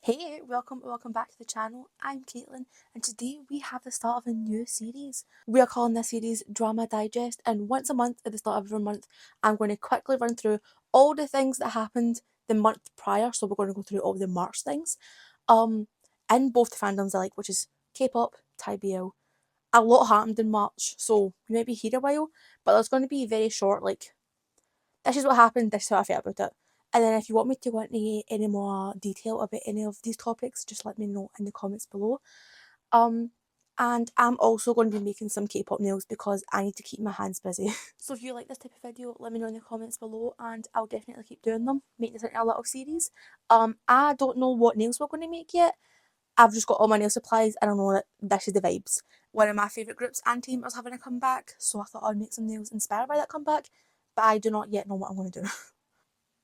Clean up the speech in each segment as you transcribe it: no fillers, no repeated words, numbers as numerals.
Hey, welcome back to the channel. I'm Caitlin, and today we have the start of a new series. We are calling this series Drama Digest, and once a month at the start of every month, I'm going to quickly run through all the things that happened the month prior. So we're going to go through all the March things. In both the fandoms I like, which is K-pop, Thai BL. A lot happened in March, so we might be here a while, but there's going to be very short, like, this is what happened, this is how I felt about it. And then if you want me to go into any more detail about any of these topics, just let me know in the comments below. And I'm also going to be making some K-pop nails because I need to keep my hands busy. So if you like this type of video, let me know in the comments below and I'll definitely keep doing them, make this into a little series. I don't know what nails we're going to make yet. I've just got all my nail supplies and I know that this is the vibes. One of my favourite groups and team is having a comeback, so I thought I'd make some nails inspired by that comeback, but I do not yet know what I'm going to do.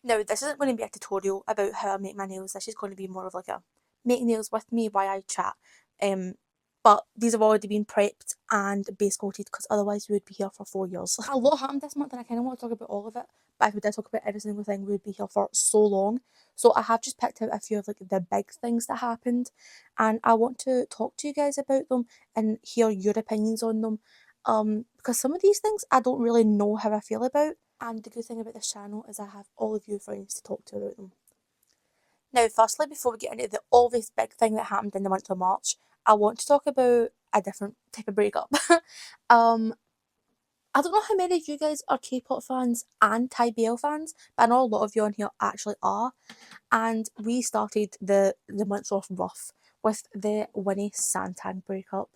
Now, this isn't going to be a tutorial about how I make my nails. This is going to be more of like a make nails with me while I chat. But these have already been prepped and base coated because otherwise we would be here for 4 years. A lot happened this month and I kind of want to talk about all of it. But if we did talk about every single thing, we would be here for so long. So I have just picked out a few of like the big things that happened, and I want to talk to you guys about them and hear your opinions on them. Because some of these things I don't really know how I feel about. And the good thing about this channel is I have all of you friends to talk to about them. Now, firstly, before we get into the obvious big thing that happened in the month of March, I want to talk about a different type of breakup. I don't know how many of you guys are K-pop fans and Thai BL fans, but I know a lot of you on here actually are. And we started the month off rough with the Winnysatang breakup.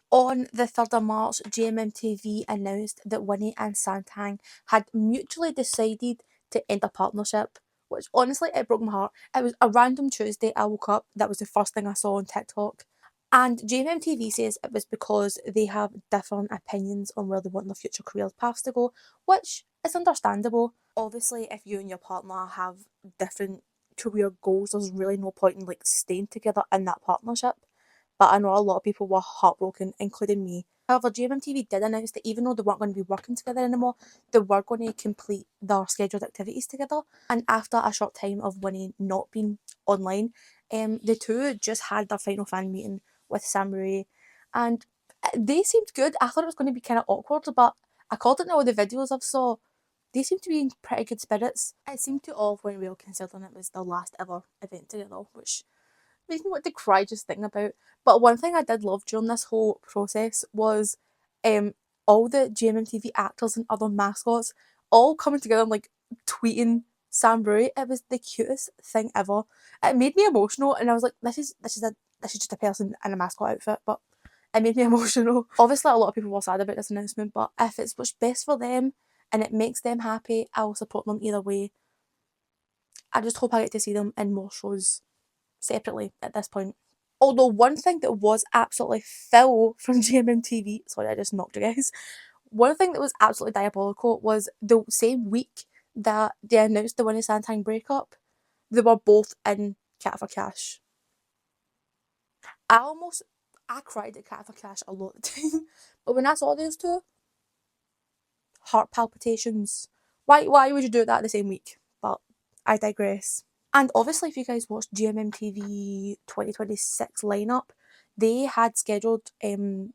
On the 3rd of March, gmmtv announced that Winnie and Santang had mutually decided to end a partnership, which honestly, it broke my heart. It was a random Tuesday I woke up, that was the first thing I saw on TikTok. And gmmtv says it was because they have different opinions on where they want their future career paths to go, which is understandable. Obviously, if you and your partner have different career goals, there's really no point in like staying together in that partnership. But I know a lot of people were heartbroken, including me. However, gmmtv did announce that even though they weren't going to be working together anymore, they were going to complete their scheduled activities together. And after a short time of Winnie not being online, the two just had their final fan meeting with Samurai, and they seemed good. I thought it was going to be kind of awkward, but according to all the videos I've saw, they seem to be in pretty good spirits. It seemed to all went well considering it was their last ever event together, which makes me want to cry just thinking about. But one thing I did love during this whole process was all the gmmtv actors and other mascots all coming together and like tweeting Samurai. It was the cutest thing ever. It made me emotional and I was like, this is just a person in a mascot outfit, but it made me emotional. Obviously a lot of people were sad about this announcement, but if it's what's best for them and it makes them happy, I will support them either way. I just hope I get to see them in more shows separately at this point. Although one thing that was absolutely foul from gmmtv, sorry I just knocked you guys, one thing that was absolutely diabolical was the same week that they announced the Winnie Santang breakup, they were both in Cat for Cash. I cried at Cat for Cash a lot of the time, but when I saw those two, heart palpitations. Why would you do that the same week? But I digress. And obviously, if you guys watched gmmtv 2026 lineup, they had scheduled I think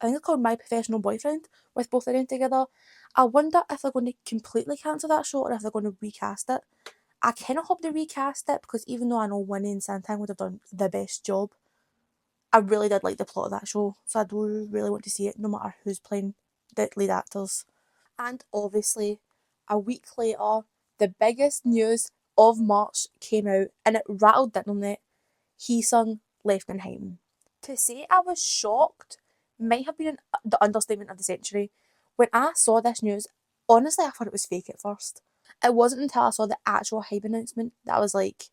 it's called My Professional Boyfriend with both of them together. I wonder if they're going to completely cancel that show or if they're going to recast it. I kind of hope they recast it because even though I know Winnie and Santang would have done the best job, I really did like the plot of that show, so I do really want to see it no matter who's playing the lead actors. And obviously, a week later, the biggest news of March came out and it rattled the internet. Heeseung left Enhypen. To say I was shocked might have been the understatement of the century. When I saw this news, honestly, I thought it was fake at first. It wasn't until I saw the actual hype announcement that I was like,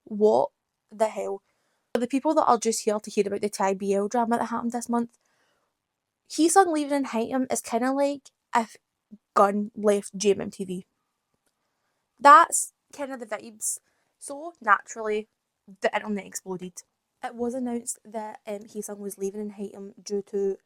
what the hell? For the people that are just here to hear about the Thai BL drama that happened this month, Heeseung leaving Enhypen is kind of like if Gun left gmmtv. That's kind of the vibes. So naturally, the internet exploded. It was announced that Heeseung was leaving Enhypen due to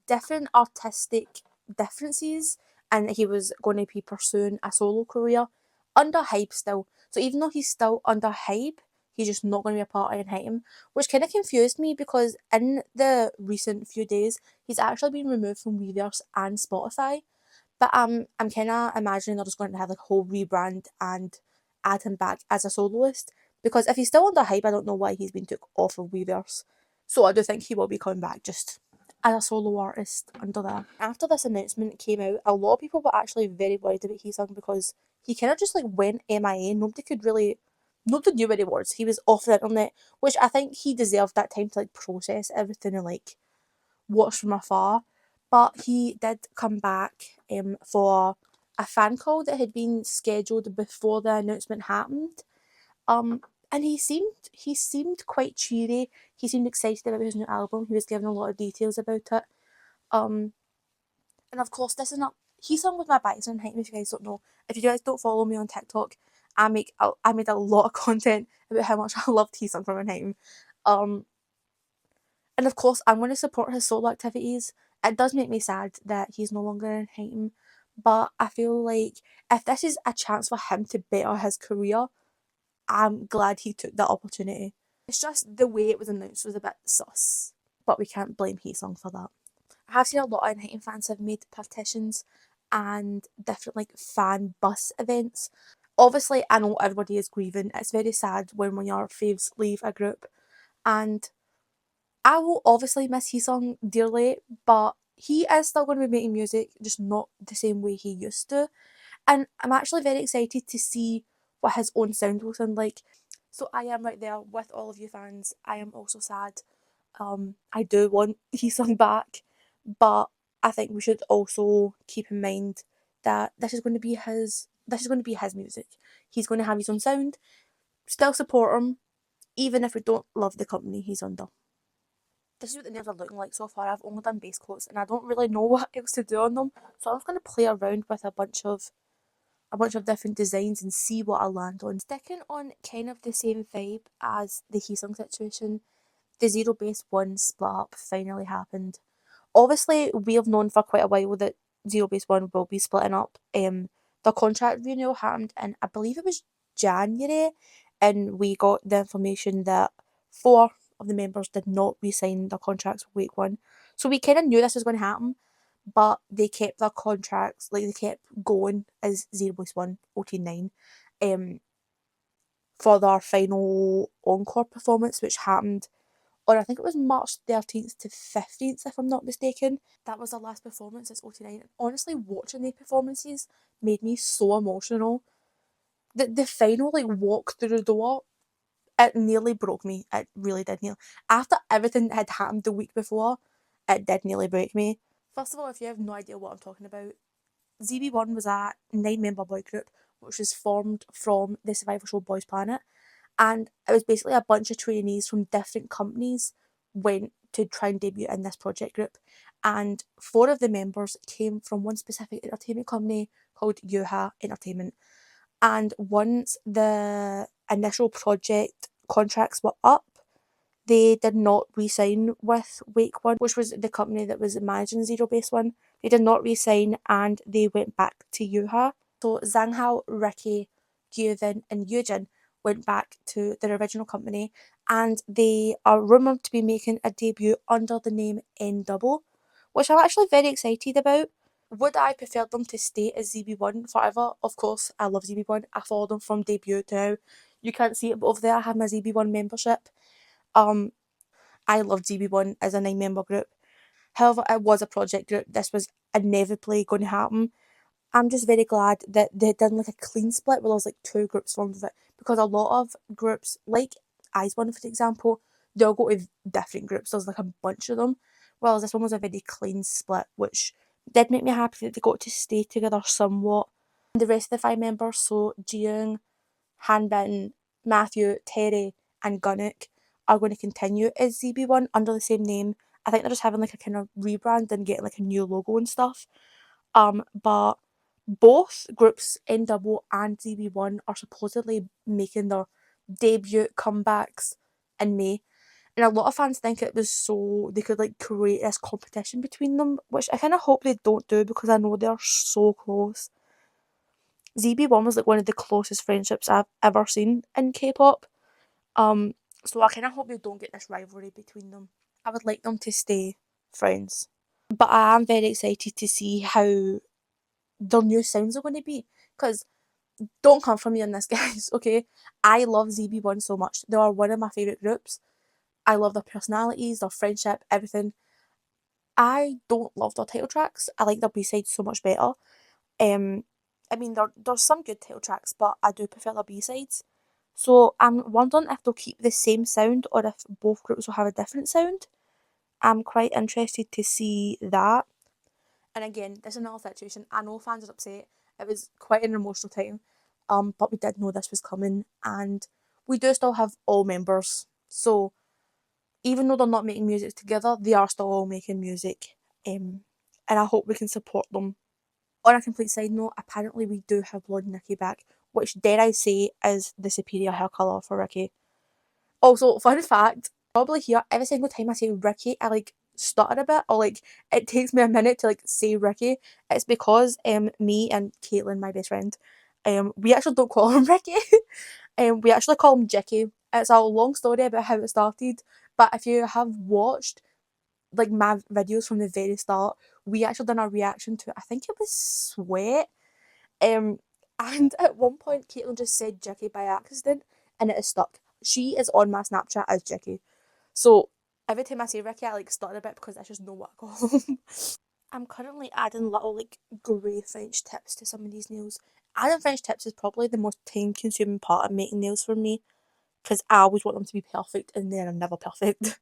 different artistic differences and he was going to be pursuing a solo career under Hype still. So even though he's still under Hype, he's just not going to be a part of Enhypen, which kind of confused me because in the recent few days, he's actually been removed from Weverse and Spotify. But I'm kind of imagining they're just going to have like a whole rebrand and add him back as a soloist. Because if he's still under Hype, I don't know why he's been took off of Weverse. So I do think he will be coming back just as a solo artist under that. After this announcement came out, a lot of people were actually very worried about Heeseung because he kind of just like went MIA. Nobody knew where he was. He was off the internet, which I think he deserved that time to like process everything and like watch from afar. But he did come back for a fan call that had been scheduled before the announcement happened. And he seemed quite cheery. He seemed excited about his new album. He was giving a lot of details about it. And of course, this is not Heeseung was my bias on Enhypen. If you guys don't know, if you guys don't follow me on TikTok, I made a lot of content about how much I loved Heeseung from Enhypen. And of course, I'm going to support his solo activities. It does make me sad that he's no longer in Enhypen, but I feel like if this is a chance for him to better his career, I'm glad he took that opportunity. It's just the way it was announced was a bit sus, but we can't blame Heeseung for that. I have seen a lot of Enhypen fans have made petitions and different like fan bus events. Obviously, I know everybody is grieving. It's very sad when one of your faves leave a group, and I will obviously miss Heeseung dearly, but he is still going to be making music, just not the same way he used to. And I'm actually very excited to see what his own sound will sound like. So I am right there with all of you fans. I am also sad. I do want Heeseung back, but I think we should also keep in mind that this is going to be his music. He's going to have his own sound. Still support him, even if we don't love the company he's under. This is what the nails are looking like so far. I've only done base coats and I don't really know what else to do on them. So I'm just going to play around with a bunch of different designs and see what I land on. Sticking on kind of the same vibe as the Heeseung situation, the ZEROBASEONE split up finally happened. Obviously, we have known for quite a while that ZEROBASEONE will be splitting up. The contract renewal happened in, I believe it was January, and we got the information that 4 of the members did not re-sign their contracts for week 1. So we kind of knew this was going to happen, but they kept their contracts, like they kept going as ZEROBASEONE OT9 for their final encore performance, which happened on, I think it was March 13th to 15th, if I'm not mistaken. That was their last performance as OT9. And honestly, watching the performances made me so emotional. The final like walk through the door, it nearly broke me. It really did nearly. After everything that had happened the week before, it did nearly break me. First of all, if you have no idea what I'm talking about, zb1 was a 9-member boy group which was formed from the survival show Boys Planet, and it was basically a bunch of trainees from different companies went to try and debut in this project group, and 4 of the members came from one specific entertainment company called yunho Entertainment. And once the initial project contracts were up, they did not re-sign with Wake One, which was the company that was managing ZEROBASEONE. They did not re-sign and they went back to Yunho. So Zhanghao, Ricky, Gyuvin and Eugene went back to their original company, and they are rumoured to be making a debut under the name ndouble, which I'm actually very excited about. Would I prefer them to stay as zb1 forever? Of course, I love zb1. I follow them from debut to now. You can't see it, but over there I have my zb1 membership. I loved zb1 as a 9-member group. However, it was a project group. This was inevitably going to happen. I'm just very glad that they did like a clean split where there was like 2 groups formed of it, because a lot of groups, like IZ*ONE for example, they'll go to different groups. There's like a bunch of them, whereas this one was a very clean split, which did make me happy that they got to stay together somewhat. And the rest of the 5 members, so Jihoon, Hanbin, Matthew, Terry and Gunnock, are going to continue as zb1 under the same name. I think they're just having like a kind of rebrand and getting like a new logo and stuff. But both groups, ndouble and zb1, are supposedly making their debut comebacks in May. And a lot of fans think it was so they could like create this competition between them, which I kind of hope they don't do, because I know they're so close. zb1 was like one of the closest friendships I've ever seen in K-pop. So I kind of hope they don't get this rivalry between them. I would like them to stay friends. But I am very excited to see how their new sounds are going to be. Because don't come for me on this, guys, okay? I love zb1 so much. They are one of my favourite groups. I love their personalities, their friendship, everything. I don't love their title tracks. I like their B-sides so much better. I mean, there's some good title tracks, but I do prefer their B-sides. So I'm wondering if they'll keep the same sound or if both groups will have a different sound. I'm quite interested to see that. And again, this is another situation. I know fans are upset. It was quite an emotional time. But we did know this was coming, and we do still have all members. So even though they're not making music together, they are still all making music. And I hope we can support them. On a complete side note, apparently we do have blonde Nikki back, which dare I say is the superior hair colour for Ricky. Also, fun fact, probably here every single time I say Ricky, I like stutter a bit, or like it takes me a minute to like say Ricky. It's because me and Caitlin, my best friend, we actually don't call him Ricky. We actually call him Jicky. It's a long story about how it started, but if you have watched like my videos from the very start, we actually done a reaction to, I think it was Sweat. And at one point Caitlin just said Jicky by accident and it is stuck. She is on my Snapchat as Jicky. So every time I say Ricky, I like stutter a bit because I just know what I call him. I'm currently adding little like grey French tips to some of these nails. Adding French tips is probably the most time consuming part of making nails for me because I always want them to be perfect and they're never perfect.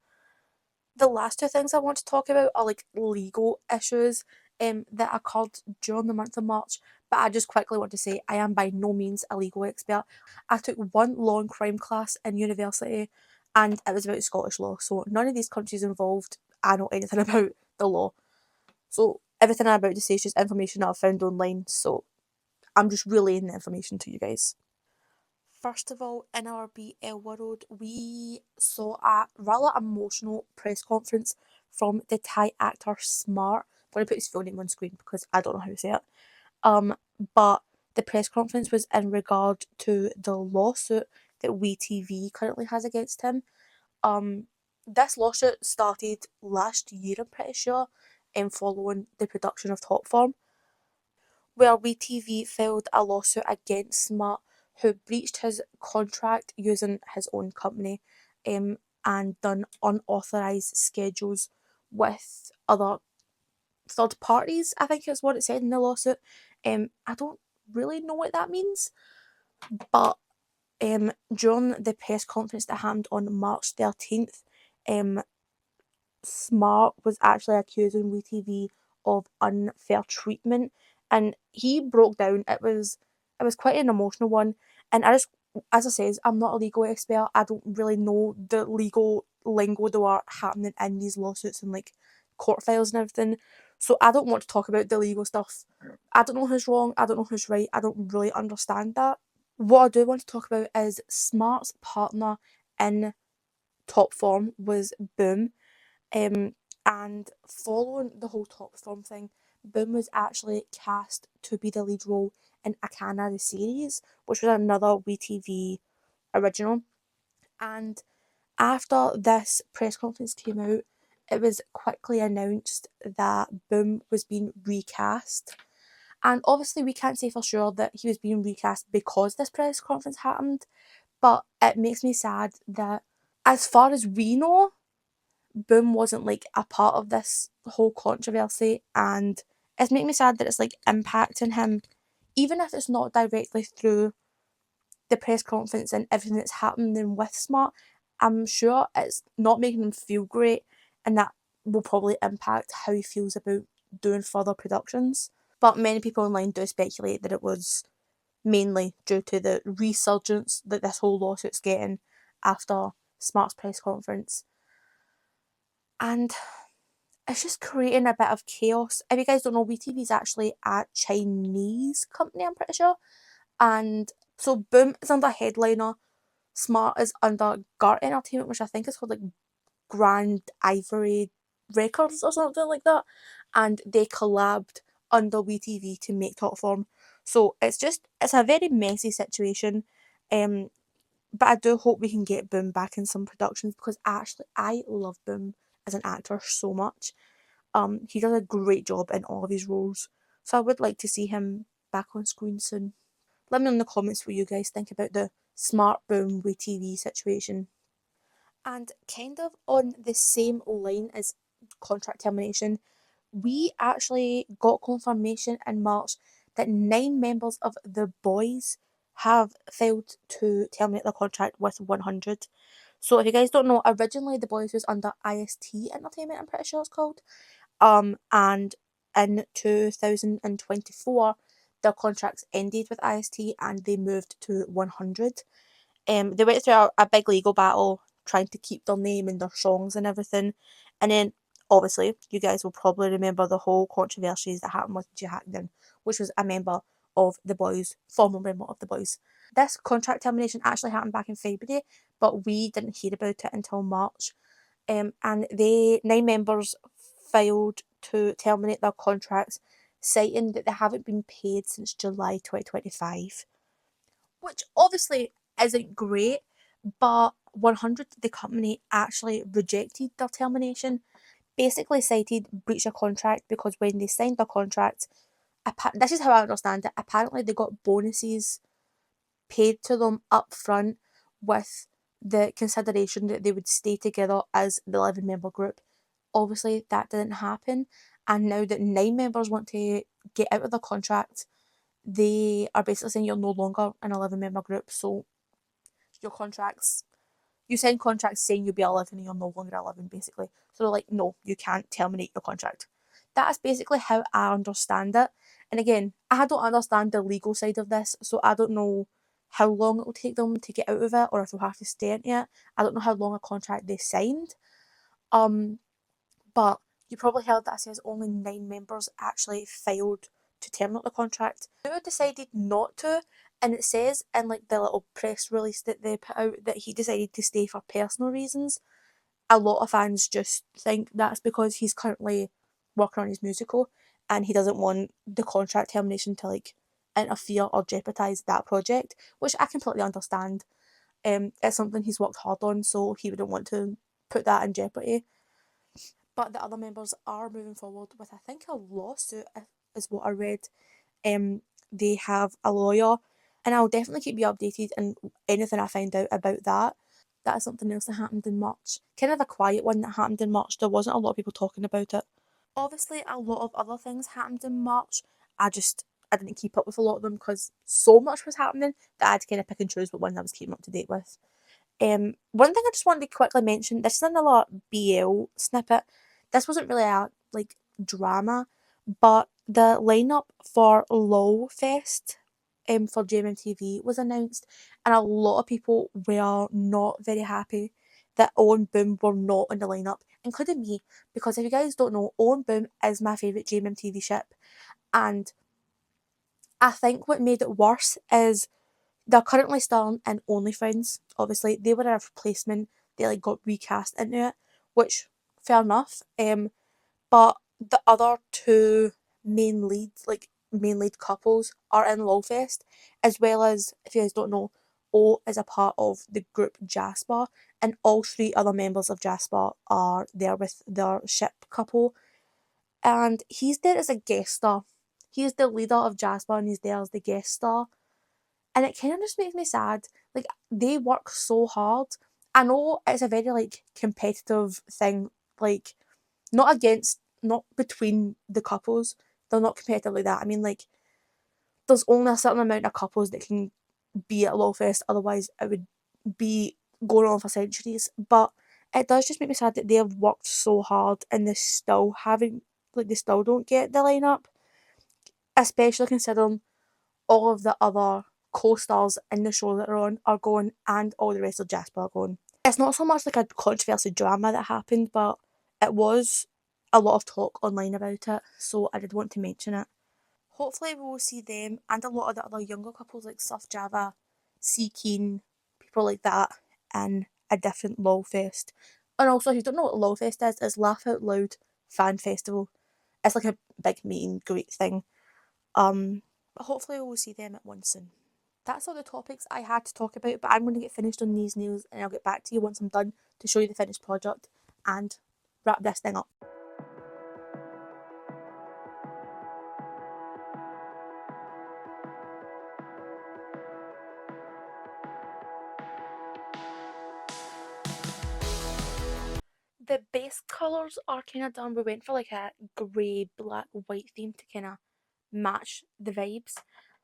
The last two things I want to talk about are like legal issues that occurred during the month of March. But I just quickly want to say I am by no means a legal expert. I took one law and crime class in university and it was about Scottish law. So none of these countries involved, I know anything about the law. So everything I'm about to say is just information that I found online. So I'm just relaying the information to you guys. First of all, in our BL world, we saw a rather emotional press conference from the Thai actor Smart. I'm going to put his full name on screen because I don't know how to say it. But the press conference was in regard to the lawsuit that WeTV currently has against him. This lawsuit started last year, I'm pretty sure, following the production of Top Form, where WeTV filed a lawsuit against Smart, who breached his contract using his own company and done unauthorised schedules with other third parties, I think is what it said in the lawsuit. I don't really know what that means, but during the press conference that happened on March 13th, Smart was actually accusing WeTV of unfair treatment, and he broke down. It was quite an emotional one, and I just, as I says, I'm not a legal expert. I don't really know the legal lingo that are happening in these lawsuits and like court files and everything. So I don't want to talk about the legal stuff. I don't know who's wrong. I don't know who's right. I don't really understand that. What I do want to talk about is Smart's partner in Top Form was 𝔱𝔏𝔏. And following the whole Top Form thing, 𝔱𝔏𝔏 was actually cast to be the lead role in Akana the series, which was another WeTV original. And after this press conference came out, it was quickly announced that 𝔱𝔏𝔏 was being recast. And obviously we can't say for sure that he was being recast because this press conference happened, but it makes me sad that as far as we know, 𝔱𝔏𝔏 wasn't like a part of this whole controversy, and it's making me sad that it's like impacting him, even if it's not directly through the press conference and everything that's happening with Smart. I'm sure it's not making him feel great, and that will probably impact how he feels about doing further productions. But many people online do speculate that it was mainly due to the resurgence that this whole lawsuit's getting after Smart's press conference. And it's just creating a bit of chaos. If you guys don't know, WeTV is actually a Chinese company, I'm pretty sure. And so 𝔱𝔏𝔏 is under Headliner, Smart is under GART Entertainment, which I think is called like Grand Ivory Records or something like that. And they collabed under WeTV to make Top Form. So it's a very messy situation. But I do hope we can get Boom back in some productions, because actually I love Boom as an actor so much. He does a great job in all of his roles, so I would like to see him back on screen soon. Let me know in the comments what you guys think about the smart Boom with TV situation. And kind of on the same line as contract termination, we actually got confirmation in March that 9 members of the boyz have failed to terminate their contract with 100. So if you guys don't know, originally the boyz was under IST Entertainment, I'm pretty sure it's called. And in 2024, their contracts ended with IST and they moved to 100. They went through a big legal battle trying to keep their name and their songs and everything. And then, obviously, you guys will probably remember the whole controversies that happened with jihoon, which was a member of the boyz, former member of the boyz. This contract termination actually happened back in February, but we didn't hear about it until March. And the 9 members filed to terminate their contracts, citing that they haven't been paid since July 2025. Which obviously isn't great, but 100, the company, actually rejected their termination, basically cited breach of contract because when they signed their contract, this is how I understand it, apparently they got bonuses paid to them up front with the consideration that they would stay together as the 11-member group. Obviously that didn't happen, and now that 9 members want to get out of the contract, they are basically saying you're no longer an 11-member group, so your contracts, you sign contracts saying you'll be 11 and you're no longer 11, basically. So they're like, no, you can't terminate your contract. That is basically how I understand it. And again, I don't understand the legal side of this, so I don't know how long it will take them to get out of it, or if they'll have to stay in it. I don't know how long a contract they signed. But you probably heard that it says only 9 members actually filed to terminate the contract. Who decided not to, and it says in like the little press release that they put out that he decided to stay for personal reasons. A lot of fans just think that's because he's currently working on his musical and he doesn't want the contract termination to like interfere or jeopardise that project, which I completely understand. It's something he's worked hard on, so he wouldn't want to put that in jeopardy. But the other members are moving forward with, I think, a lawsuit, is what I read. They have a lawyer, and I'll definitely keep you updated on anything I find out about that. That is something else that happened in March. Kind of a quiet one that happened in March. There wasn't a lot of people talking about it. Obviously, a lot of other things happened in March. I didn't keep up with a lot of them because so much was happening that I had to kind of pick and choose what one I was keeping up to date with. One thing I just wanted to quickly mention, this is another BL snippet. This wasn't really a like drama, but the lineup for LOL Fest for gmmtv was announced, and a lot of people were not very happy that O and Boom were not in the lineup, including me, because if you guys don't know, O and Boom is my favourite gmmtv ship, and I think what made it worse is they're currently starring in OnlyFans. Obviously, they were a replacement. They like got recast into it, which fair enough. But the other 2 main lead couples are in LOLfest, as well as, if you guys don't know, O is a part of the group Jasper, and all 3 other members of Jasper are there with their ship couple, and he's there as a guest star. He's the leader of Jasper and he's there as the guest star. And it kind of just makes me sad. Like, they work so hard. I know it's a very, like, competitive thing. Like, not between the couples. They're not competitive like that. I mean, like, there's only a certain amount of couples that can be at LOLfest. Otherwise, it would be going on for centuries. But it does just make me sad that they have worked so hard and they still don't get the lineup. Especially considering all of the other co-stars in the show that are going, and all the rest of Jasper are going. It's not so much like a controversy drama that happened, but it was a lot of talk online about it, so I did want to mention it. Hopefully we will see them and a lot of the other younger couples like 𝔱𝔏𝔤𝔰, Seekeen, people like that in a different LOL Fest. And also, if you don't know what LOL Fest is, it's Laugh Out Loud Fan Festival. It's like a big meet and greet thing. But hopefully we'll see them at one soon. that's all the topics I had to talk about, but I'm going to get finished on these nails and I'll get back to you once I'm done to show you the finished project and wrap this thing up. The base colours are kind of done. We went for like a grey, black, white theme to kind of match the vibes.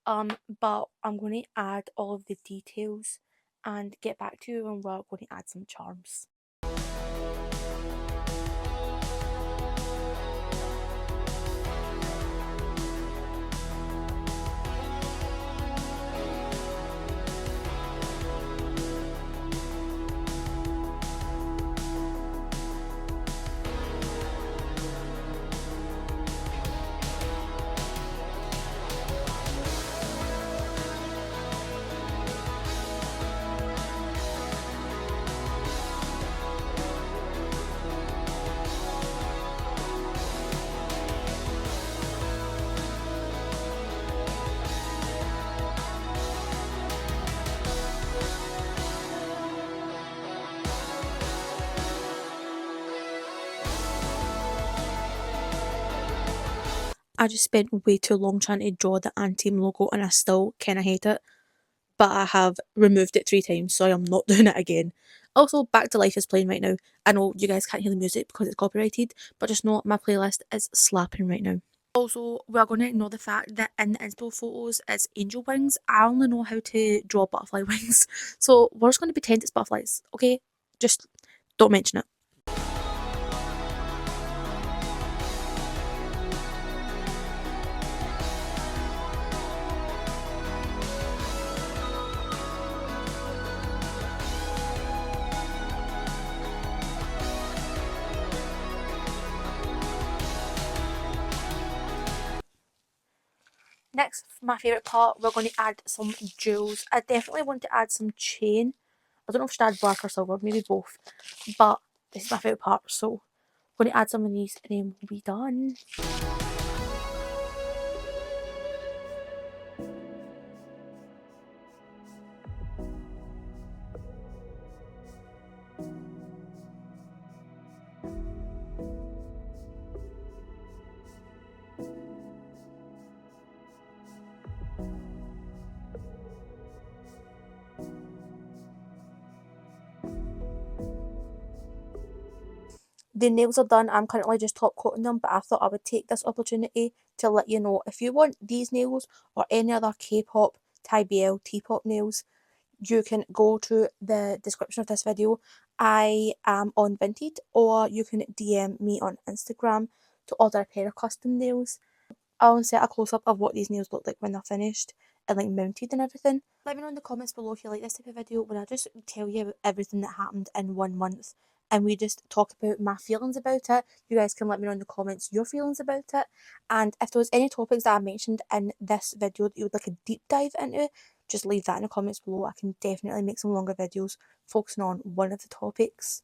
But I'm going to add all of the details and get back to you when we're going to add some charms. I just spent way too long trying to draw the Enhypen logo and I still kind of hate it. But I have removed it 3 times, so I'm not doing it again. Also, Back to Life is playing right now. I know you guys can't hear the music because it's copyrighted, but just know my playlist is slapping right now. Also, we're going to ignore the fact that in the inspo photos it's angel wings. I only know how to draw butterfly wings, so we're just going to pretend it's butterflies, okay? Just don't mention it. Next, my favourite part, we're going to add some jewels. I definitely want to add some chain. I don't know if I should add black or silver, maybe both. But this is my favourite part, so I'm going to add some of these and then we'll be done. The nails are done. I'm currently just top coating them, but I thought I would take this opportunity to let you know if you want these nails or any other K-pop, Thai BL, T-pop nails, you can go to the description of this video. I am on Vinted, or you can DM me on Instagram to order a pair of custom nails. I'll set a close-up of what these nails look like when they're finished and like mounted and everything. Let me know in the comments below if you like this type of video where I just tell you everything that happened in 1 month and we just talk about my feelings about it. You guys can let me know in the comments your feelings about it, and if there was any topics that I mentioned in this video that you would like a deep dive into, just leave that in the comments below. I can definitely make some longer videos focusing on one of the topics.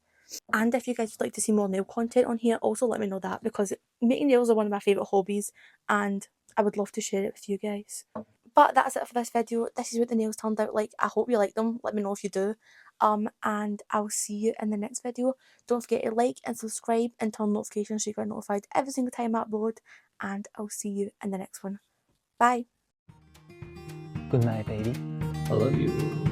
And if you guys would like to see more nail content on here, also let me know that, because making nails are one of my favourite hobbies and I would love to share it with you guys. But that's it for this video. This is what the nails turned out like. I hope you like them. Let me know if you do. And I'll see you in the next video. Don't forget to like and subscribe and turn notifications so you get notified every single time I upload. And I'll see you in the next one. Bye. Good night, baby. I love you.